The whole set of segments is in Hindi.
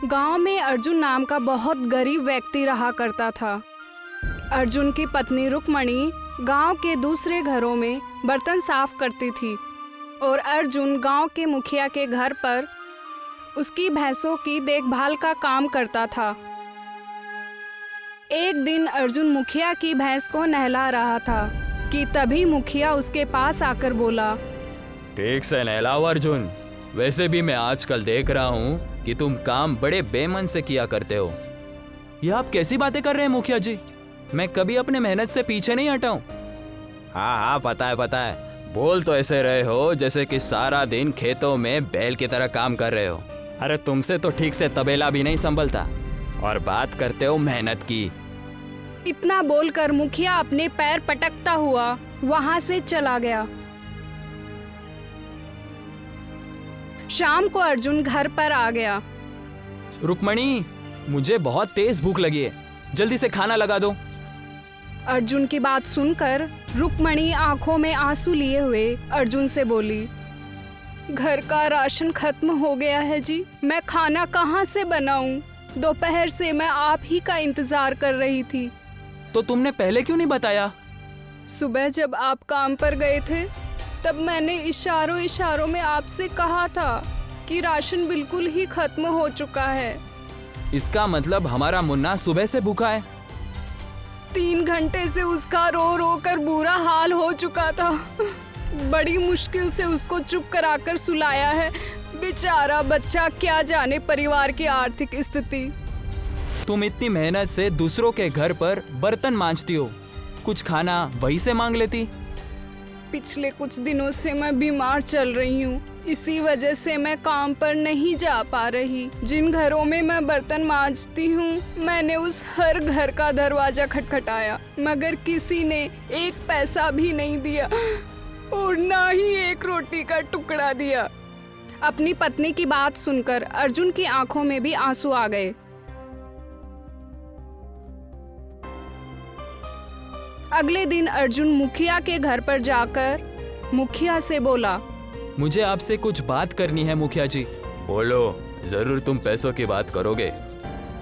गांव में अर्जुन नाम का बहुत गरीब व्यक्ति रहा करता था। अर्जुन की पत्नी रुक्मणी गांव के दूसरे घरों में बर्तन साफ करती थी और अर्जुन गांव के मुखिया के घर पर उसकी भैंसों की देखभाल का काम करता था। एक दिन अर्जुन मुखिया की भैंस को नहला रहा था कि तभी मुखिया उसके पास आकर बोला, ठीक से नहलाओ अर्जुन। वैसे भी मैं आजकल देख रहा हूँ कि तुम काम बड़े बेमन से किया करते हो। ये आप कैसी बातें कर रहे हैं मुखिया जी? मैं कभी अपने मेहनत से पीछे नहीं हटा हूँ। हाँ पता है। बोल तो ऐसे रहे हो जैसे कि सारा दिन खेतों में बैल की तरह काम कर रहे हो। अरे तुमसे तो ठीक से तबेला भी नहीं संभलता और बात करते हो मेहनत की। इतना बोलकर मुखिया अपने पैर पटकता हुआ वहां से चला गया। शाम को अर्जुन घर पर आ गया। रुक्मणी, मुझे बहुत तेज भूख लगी है, जल्दी से खाना लगा दो। अर्जुन की बात सुनकर रुक्मणी आंखों में आंसू लिए हुए अर्जुन से बोली, घर का राशन खत्म हो गया है जी, मैं खाना कहाँ से बनाऊं? दोपहर से मैं आप ही का इंतजार कर रही थी। तो तुमने पहले क्यों नहीं बताया? सुबह जब आप काम पर गए थे तब मैंने इशारों में आपसे कहा था कि राशन बिल्कुल ही खत्म हो चुका है। इसका मतलब हमारा मुन्ना सुबह से भूखा है। 3 घंटे से उसका रो रो कर बुरा हाल हो चुका था। बड़ी मुश्किल से उसको चुप कराकर सुलाया है। बेचारा बच्चा, क्या जाने परिवार की आर्थिक स्थिति। तुम इतनी मेहनत से दूसरों के घर पर बर्तन मांजती हो, कुछ खाना वहीं से मांग लेती। पिछले कुछ दिनों से मैं बीमार चल रही हूँ, इसी वजह से मैं काम पर नहीं जा पा रही। जिन घरों में मैं बर्तन मांजती हूँ, मैंने उस हर घर का दरवाजा खटखटाया, मगर किसी ने 1 पैसा भी नहीं दिया और ना ही 1 रोटी का टुकड़ा दिया। अपनी पत्नी की बात सुनकर अर्जुन की आंखों में भी आंसू आ गए। अगले दिन अर्जुन मुखिया के घर पर जाकर मुखिया से बोला, मुझे आपसे कुछ बात करनी है मुखिया जी। बोलो, जरूर तुम पैसों की बात करोगे।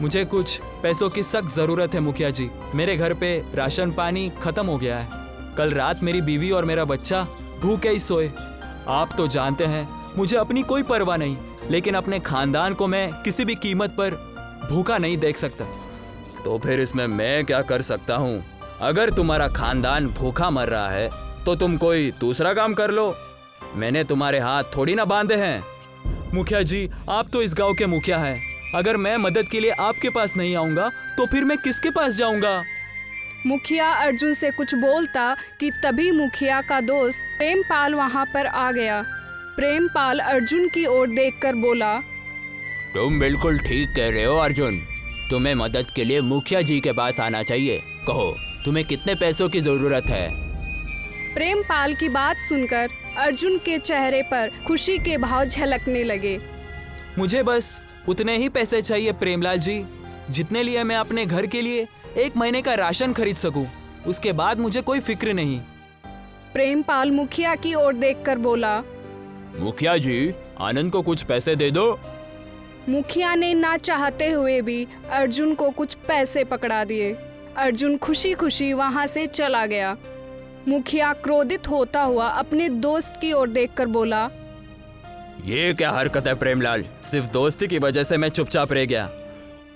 मुझे कुछ पैसों की सख्त जरूरत है मुखिया जी। मेरे घर पे राशन पानी खत्म हो गया है। कल रात मेरी बीवी और मेरा बच्चा भूखे ही सोए। आप तो जानते हैं मुझे अपनी कोई परवाह नहीं, लेकिन अपने खानदान को मैं किसी भी कीमत पर भूखा नहीं देख सकता। तो फिर इसमें मैं क्या कर सकता हूँ? अगर तुम्हारा खानदान भूखा मर रहा है तो तुम कोई दूसरा काम कर लो। मैंने तुम्हारे हाथ थोड़ी ना बांधे हैं। मुखिया जी, आप तो इस गांव के मुखिया हैं। अगर मैं मदद के लिए आपके पास नहीं आऊंगा तो फिर मैं किसके पास जाऊंगा? मुखिया अर्जुन से कुछ बोलता कि तभी मुखिया का दोस्त प्रेमपाल वहां पर आ गया। प्रेमपाल अर्जुन की ओर देखकर बोला, तुम बिल्कुल ठीक कह रहे हो अर्जुन। तुम्हें मदद के लिए मुखिया जी के पास आना चाहिए। कहो, तुम्हें कितने पैसों की जरूरत है? प्रेमपाल की बात सुनकर अर्जुन के चेहरे पर खुशी के भाव झलकने लगे। मुझे बस उतने ही पैसे चाहिए प्रेमलाल जी, जितने लिए मैं अपने घर के लिए 1 महीने का राशन खरीद सकूं। उसके बाद मुझे कोई फिक्र नहीं। प्रेमपाल मुखिया की ओर देखकर बोला, मुखिया जी, आनंद को कुछ पैसे दे दो। मुखिया ने ना चाहते हुए भी अर्जुन को कुछ पैसे पकड़ा दिए। अर्जुन खुशी खुशी वहां से चला गया। मुखिया क्रोधित होता हुआ अपने दोस्त की ओर देखकर बोला, ये क्या हरकत है प्रेमलाल? सिर्फ दोस्ती की वजह से मैं चुपचाप रह गया।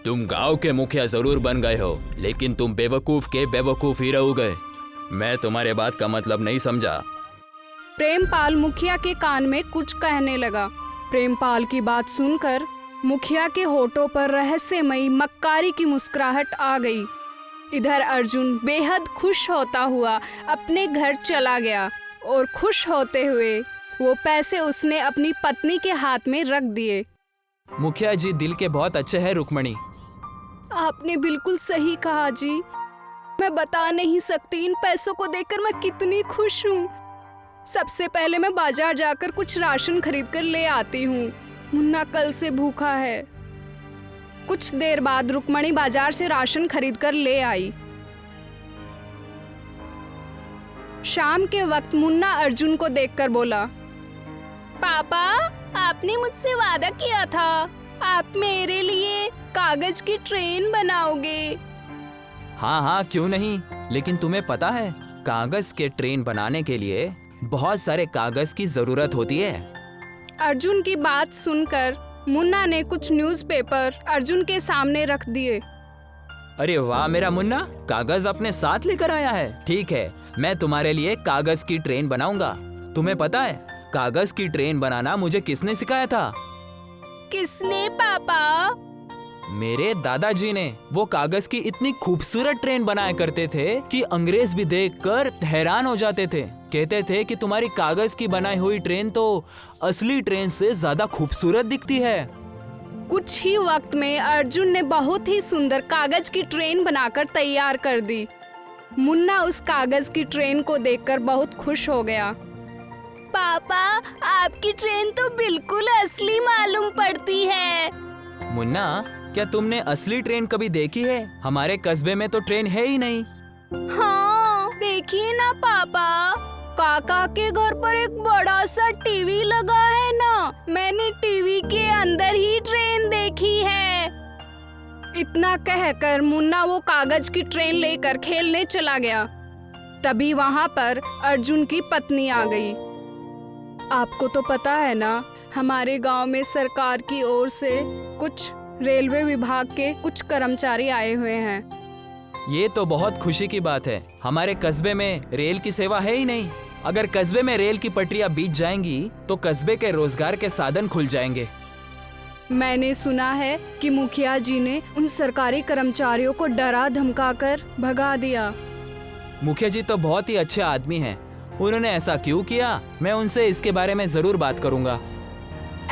तुम गांव के मुखिया जरूर बन गए हो, लेकिन तुम बेवकूफ के बेवकूफ ही रह गए। मैं तुम्हारे बात का मतलब नहीं समझा। प्रेमपाल मुखिया के कान में कुछ कहने लगा। प्रेमपाल की बात सुनकर मुखिया के होठों पर रहस्यमयी मक्कारी की मुस्कुराहट आ गई। इधर अर्जुन बेहद खुश होता हुआ अपने घर चला गया और खुश होते हुए वो पैसे उसने अपनी पत्नी के हाथ में रख दिए। मुखिया जी दिल के बहुत अच्छे हैं रुक्मणी। आपने बिल्कुल सही कहा जी। मैं बता नहीं सकती इन पैसों को देखकर मैं कितनी खुश हूँ। सबसे पहले मैं बाजार जाकर कुछ राशन खरीद कर ले आती हूँ। मुन्ना कल से भूखा है। कुछ देर बाद रुक्मणी बाजार से राशन खरीद कर ले आई। शाम के वक्त मुन्ना अर्जुन को देखकर बोला, पापा, आपने मुझसे वादा किया था आप मेरे लिए कागज की ट्रेन बनाओगे? हाँ हाँ, क्यों नहीं। लेकिन तुम्हें पता है, कागज के ट्रेन बनाने के लिए बहुत सारे कागज की जरूरत होती है। अर्जुन की बात सुनकर मुन्ना ने कुछ न्यूज़पेपर अर्जुन के सामने रख दिए। अरे वाह मेरा मुन्ना, कागज अपने साथ लेकर आया है। ठीक है, मैं तुम्हारे लिए कागज की ट्रेन बनाऊंगा। तुम्हें पता है, कागज की ट्रेन बनाना मुझे किसने सिखाया था? किसने पापा? मेरे दादाजी ने। वो कागज की इतनी खूबसूरत ट्रेन बनाया करते थे कि अंग्रेज भी देखकर हैरान हो जाते थे। कहते थे कि तुम्हारी कागज की बनाई हुई ट्रेन तो असली ट्रेन से ज्यादा खूबसूरत दिखती है। कुछ ही वक्त में अर्जुन ने बहुत ही सुंदर कागज की ट्रेन बनाकर तैयार कर दी। मुन्ना उस कागज की ट्रेन को देखकर बहुत खुश हो गया। पापा, आपकी ट्रेन तो बिल्कुल असली मालूम पड़ती है। मुन्ना, क्या तुमने असली ट्रेन कभी देखी है? हमारे कस्बे में तो ट्रेन है ही नहीं। हाँ, देखिए ना पापा, काका के घर पर एक बड़ा सा टीवी लगा है ना। मैंने टीवी के अंदर ही ट्रेन देखी है। इतना कहकर मुन्ना वो कागज की ट्रेन लेकर खेलने चला गया। तभी वहाँ पर अर्जुन की पत्नी आ गई। आपको तो पता है ना, हमारे गांव में सरकार की ओर से कुछ रेलवे विभाग के कुछ कर्मचारी आए हुए हैं। ये तो बहुत खुशी की बात है। हमारे कस्बे में रेल की सेवा है ही नहीं। अगर कस्बे में रेल की पटरियां बीत जाएंगी तो कस्बे के रोजगार के साधन खुल जाएंगे। मैंने सुना है कि मुखिया जी ने उन सरकारी कर्मचारियों को डरा धमकाकर भगा दिया। मुखिया जी तो बहुत ही अच्छे आदमी हैं। उन्होंने ऐसा क्यों किया? मैं उनसे इसके बारे में जरूर बात करूंगा।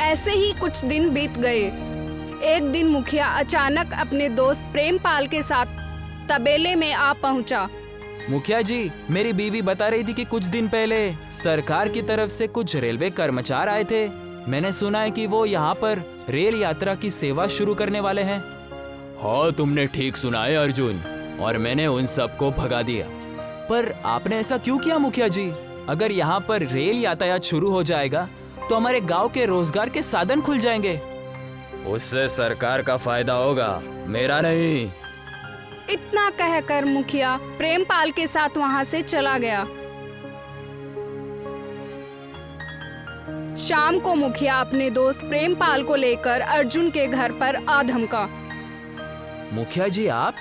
ऐसे ही कुछ दिन बीत गए। एक दिन मुखिया अचानक अपने दोस्त प्रेमपाल के साथ तबेले में आ पहुंचा। मुखिया जी, मेरी बीवी बता रही थी कि कुछ दिन पहले सरकार की तरफ से कुछ रेलवे कर्मचारी आए थे। मैंने सुना है कि वो यहाँ पर रेल यात्रा की सेवा शुरू करने वाले हैं। हाँ, तुमने ठीक सुना है अर्जुन, और मैंने उन सबको भगा दिया। पर आपने ऐसा क्यों किया मुखिया जी? अगर यहाँ पर रेल यातायात शुरू हो जाएगा तो हमारे गांव के रोजगार के साधन खुल जाएंगे। उससे सरकार का फायदा होगा, मेरा नहीं। इतना कहकर मुखिया प्रेमपाल के साथ वहां से चला गया। शाम को मुखिया अपने दोस्त प्रेमपाल को लेकर अर्जुन के घर पर आ धमका। मुखिया जी, आप?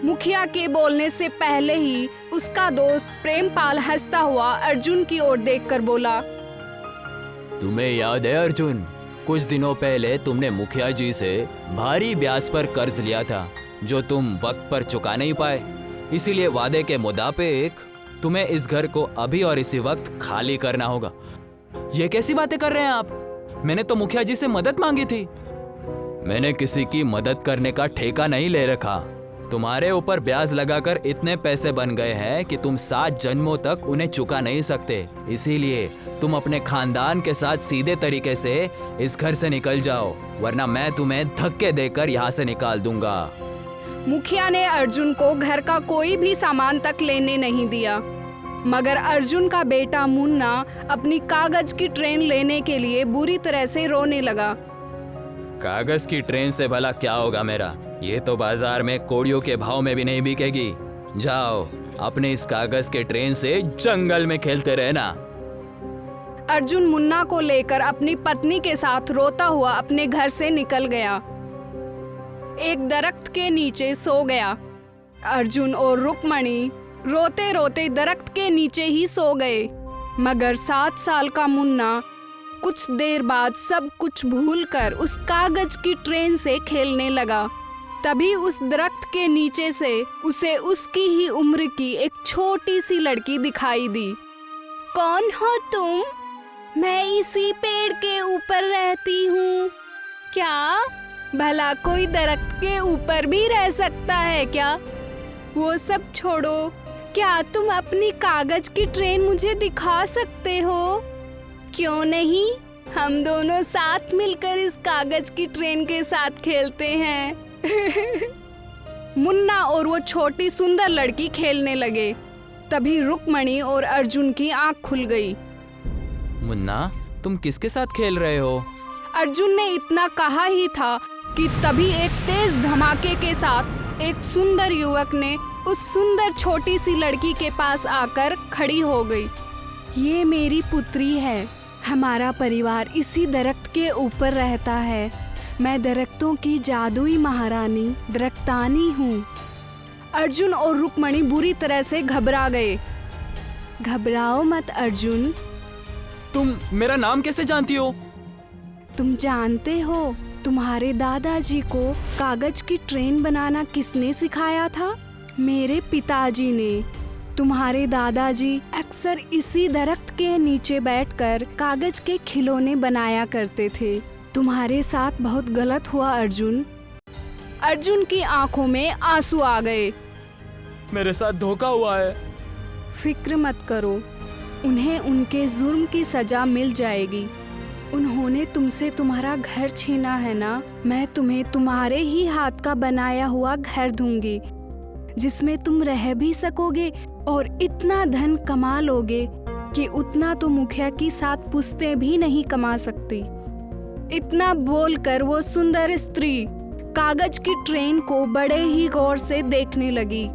मुखिया के बोलने से पहले ही उसका दोस्त प्रेमपाल हंसता हुआ अर्जुन की ओर देखकर बोला, तुम्हें याद है अर्जुन, कुछ दिनों पहले तुमने मुखिया जी से भारी ब्याज पर कर्ज लिया था जो तुम वक्त पर चुका नहीं पाए। इसीलिए वादे के मुताबिक तुम्हें इस घर को अभी और इसी वक्त खाली करना होगा। ये कैसी बातें कर रहे हैं आप? मैंने तो मुखिया जी से मदद मांगी थी। मैंने किसी की मदद करने का ठेका नहीं ले रखा। तुम्हारे ऊपर ब्याज लगाकर इतने पैसे बन गए हैं कि तुम 7 जन्मों तक उन्हें चुका नहीं सकते। इसीलिए तुम अपने खानदान के साथ सीधे तरीके से इस घर से निकल जाओ, वरना मैं तुम्हें धक्के देकर यहाँ से निकाल दूंगा। मुखिया ने अर्जुन को घर का कोई भी सामान तक लेने नहीं दिया, मगर अर्जुन का बेटा मुन्ना अपनी कागज की ट्रेन लेने के लिए बुरी तरह से रोने लगा। कागज की ट्रेन से भला क्या होगा मेरा? ये तो बाजार में कोड़ियों के भाव में भी नहीं बिकेगी। जाओ, अपने इस कागज के ट्रेन से जंगल में खेलते रहना। अर्जुन मुन्ना को लेकर अपनी पत्नी के साथ रोता हुआ अपने घर से निकल गया। एक दरख्त के नीचे सो गया। अर्जुन और रुक्मणी रोते रोते दरख्त के नीचे ही सो गए। मगर 7 साल का मुन्ना कुछ देर बाद सब कुछ भूलकर उस कागज की ट्रेन से खेलने लगा। तभी उस दरख्त के नीचे से उसे उसकी ही उम्र की एक छोटी सी लड़की दिखाई दी। कौन हो तुम? मैं इसी पेड़ के ऊपर रहती हूँ। क्या भला कोई दरख्त के ऊपर भी रह सकता है क्या? वो सब छोड़ो, क्या तुम अपनी कागज की ट्रेन मुझे दिखा सकते हो? क्यों नहीं, हम दोनों साथ मिलकर इस कागज की ट्रेन के साथ खेलते हैं। मुन्ना और वो छोटी सुंदर लड़की खेलने लगे। तभी रुक्मणी और अर्जुन की आंख खुल गई। मुन्ना, तुम किसके साथ खेल रहे हो? अर्जुन ने इतना कहा ही था कि तभी एक तेज धमाके के साथ एक सुंदर युवक ने उस सुंदर छोटी सी लड़की के पास आकर खड़ी हो गई। ये मेरी पुत्री है। हमारा परिवार इसी दरख्त के ऊपर रहता है। मैं दरख्तों की जादुई महारानी दरख्तानी हूँ। अर्जुन और रुक्मणी बुरी तरह से घबरा गए। घबराओ मत अर्जुन। तुम मेरा नाम कैसे जानती हो? तुम जानते हो तुम्हारे दादाजी को कागज की ट्रेन बनाना किसने सिखाया था? मेरे पिताजी ने। तुम्हारे दादाजी अक्सर इसी दरख्त के नीचे बैठकर कागज के खिलौने बनाया करते थे। तुम्हारे साथ बहुत गलत हुआ अर्जुन। अर्जुन की आंखों में आंसू आ गए। मेरे साथ धोखा हुआ है। फिक्र मत करो, उन्हें उनके जुर्म की सजा मिल जाएगी। उन्होंने तुमसे तुम्हारा घर छीना है ना, मैं तुम्हें तुम्हारे ही हाथ का बनाया हुआ घर दूंगी, जिसमें तुम रह भी सकोगे और इतना धन कमा लोगे कि उतना तो मुखिया की 7 पुश्तें भी नहीं कमा सकती। इतना बोलकर वो सुंदर स्त्री कागज की ट्रेन को बड़े ही गौर से देखने लगी।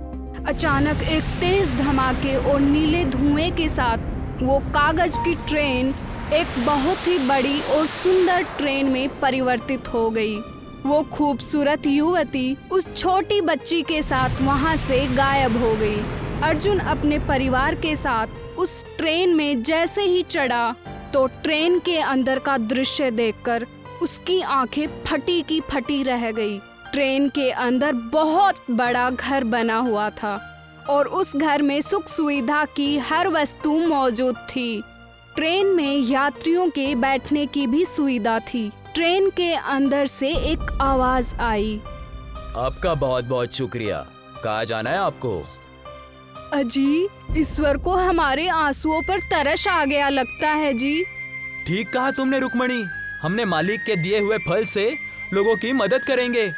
अचानक एक तेज धमाके और नीले धुएं के साथ वो कागज की ट्रेन एक बहुत ही बड़ी और सुंदर ट्रेन में परिवर्तित हो गई। वो खूबसूरत युवती उस छोटी बच्ची के साथ वहां से गायब हो गई। अर्जुन अपने परिवार के साथ उस ट्रेन में जैसे ही चढ़ा तो ट्रेन के अंदर का दृश्य देखकर उसकी आंखें फटी की फटी रह गई। ट्रेन के अंदर बहुत बड़ा घर बना हुआ था और उस घर में सुख सुविधा की हर वस्तु मौजूद थी। ट्रेन में यात्रियों के बैठने की भी सुविधा थी। ट्रेन के अंदर से एक आवाज आई। आपका बहुत बहुत शुक्रिया। कहाँ जाना है आपको? अजी, ईश्वर को हमारे आंसुओं पर तरस आ गया लगता है जी। ठीक कहा तुमने रुक्मणी। हमने मालिक के दिए हुए फल से लोगों की मदद करेंगे।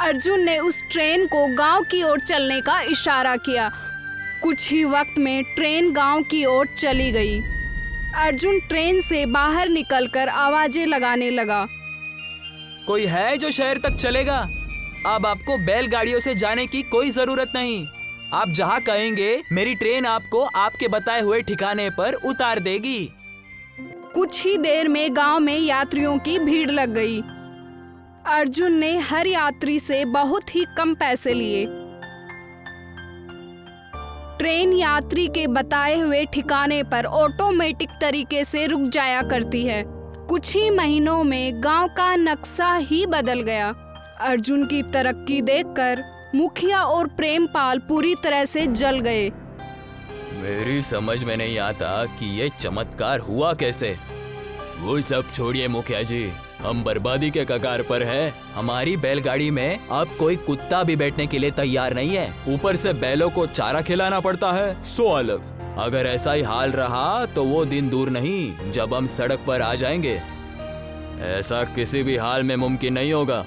अर्जुन ने उस ट्रेन को गांव की ओर चलने का इशारा किया। कुछ ही वक्त में ट्रेन गांव की ओर चली गई। अर्जुन ट्रेन से बाहर निकलकर आवाजें लगाने लगा। कोई है जो शहर तक चलेगा? अब आपको बैलगाड़ियों से जाने की कोई जरूरत नहीं। आप जहाँ कहेंगे मेरी ट्रेन आपको आपके बताए हुए ठिकाने पर उतार देगी। कुछ ही देर में गांव में यात्रियों की भीड़ लग गई। अर्जुन ने हर यात्री से बहुत ही कम पैसे लिए। ट्रेन यात्री के बताए हुए ठिकाने पर ऑटोमेटिक तरीके से रुक जाया करती है। कुछ ही महीनों में गांव का नक्शा ही बदल गया। अर्जुन की तरक्की देखकर मुखिया और प्रेमपाल पूरी तरह से जल गए। मेरी समझ में नहीं आता कि ये चमत्कार हुआ कैसे। वो सब छोड़िए मुखिया जी, हम बर्बादी के कगार पर हैं। हमारी बैलगाड़ी में अब कोई कुत्ता भी बैठने के लिए तैयार नहीं है। ऊपर से बैलों को चारा खिलाना पड़ता है, सो अलग। अगर ऐसा ही हाल रहा तो वो दिन दूर नहीं जब हम सड़क पर आ जाएंगे। ऐसा किसी भी हाल में मुमकिन नहीं होगा।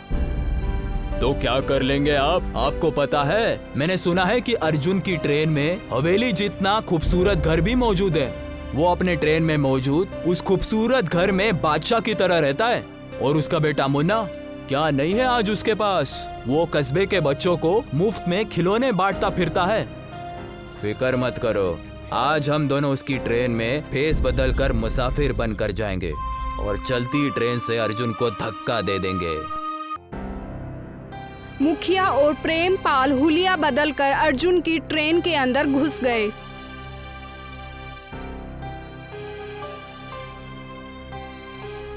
तो क्या कर लेंगे आप? आपको पता है, मैंने सुना है कि अर्जुन की ट्रेन में हवेली जितना खूबसूरत घर भी मौजूद है। वो अपने ट्रेन में मौजूद उस खूबसूरत घर में बादशाह की तरह रहता है। और उसका बेटा मुन्ना, क्या नहीं है आज उसके पास? वो कस्बे के बच्चों को मुफ्त में खिलौने बांटता फिरता है। फिक्र मत करो, आज हम दोनों उसकी ट्रेन में फेस बदल कर मुसाफिर बनकर जाएंगे और चलती ट्रेन से अर्जुन को धक्का दे देंगे। मुखिया और प्रेमपाल हुलिया बदलकर अर्जुन की ट्रेन के अंदर घुस गए।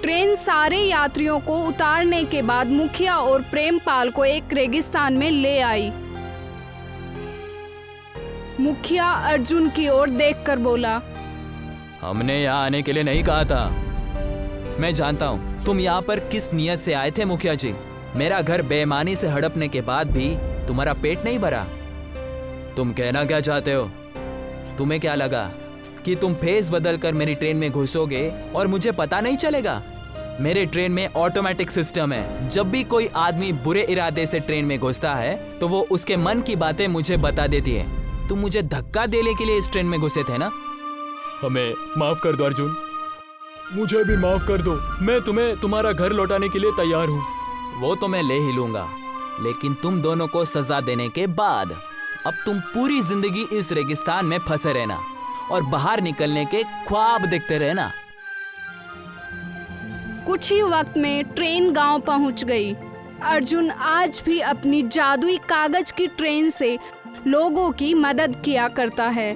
ट्रेन सारे यात्रियों को उतारने के बाद मुखिया और प्रेमपाल को एक रेगिस्तान में ले आई। मुखिया अर्जुन की ओर देखकर बोला, हमने यहाँ आने के लिए नहीं कहा था। मैं जानता हूँ तुम यहाँ पर किस नियत से आए थे मुखिया जी। मेरा घर बेईमानी से हड़पने के बाद भी तुम्हारा पेट नहीं भरा। तुम कहना क्या चाहते हो? तुम्हें क्या लगा कि तुम फेस बदलकर मेरी ट्रेन में घुसोगे और मुझे पता नहीं चलेगा? मेरे ट्रेन में ऑटोमेटिक सिस्टम है। जब भी कोई आदमी बुरे इरादे से ट्रेन में घुसता है तो वो उसके मन की बातें मुझे बता देती है। तुम मुझे धक्का देने के लिए इस ट्रेन में घुसे थे ना? हमें माफ कर दो अर्जुन। मुझे भी माफ कर दो। मैं तुम्हें तुम्हारा घर लौटाने के लिए तैयार हूँ। वो तो मैं ले ही लूंगा, लेकिन तुम दोनों को सजा देने के बाद अब तुम पूरी जिंदगी इस रेगिस्तान में फंसे रहना और बाहर निकलने के ख्वाब देखते रहना। कुछ ही वक्त में ट्रेन गांव पहुंच गई। अर्जुन आज भी अपनी जादुई कागज की ट्रेन से लोगों की मदद किया करता है।